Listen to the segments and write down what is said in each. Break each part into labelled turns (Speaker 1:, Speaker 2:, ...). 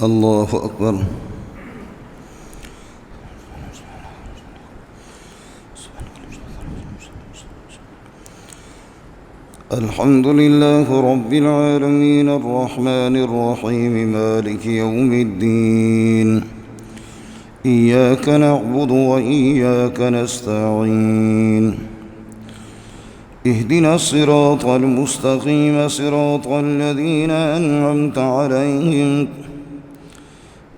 Speaker 1: الله أكبر. الحمد لله رب العالمين الرحمن الرحيم مالك يوم الدين. إياك نعبد وإياك نستعين. اهدنا الصراط المستقيم صراط الذين أنعمت عليهم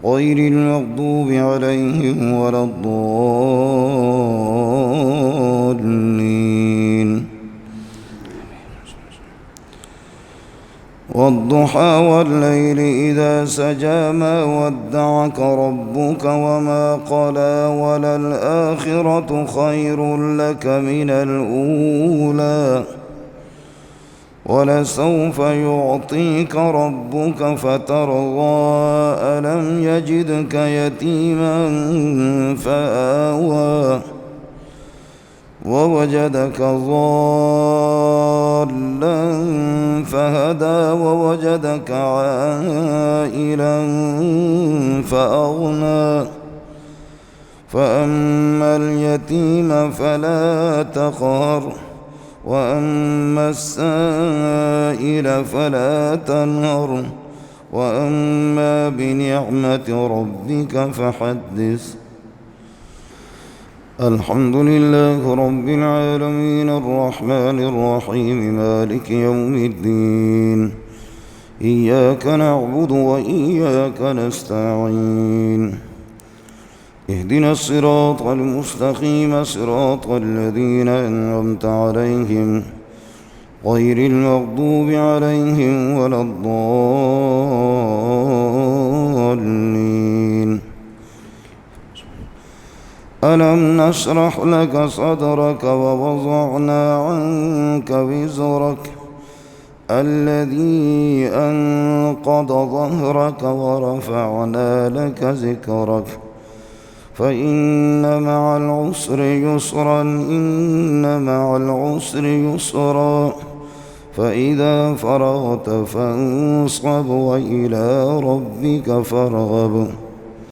Speaker 1: غير المغضوب عليهم ولا الضالين. والضحى والليل إذا سجى ما ودعك ربك وما قلى وللآخرة خير لك من الأولى ولسوف يعطيك ربك فترضى ألم يجدك يتيما فآوى ووجدك ضالا فهدى ووجدك عائلا فأغنى فأما اليتيم فلا تقهر وأما السائل فلا تنهر وأما بنعمة ربك فحدث. الحمد لله رب العالمين الرحمن الرحيم مالك يوم الدين. إياك نعبد وإياك نستعين. اهدنا الصراط المستقيم صراط الذين أنعمت عليهم غير المغضوب عليهم ولا الضالين. ألم نشرح لك صدرك ووضعنا عنك وزرك الذي أنقض ظهرك ورفعنا لك ذكرك فإن مع العسر يسرا إن مع العسر يسرا فإذا فرغت فانصب وإلى ربك فارغب.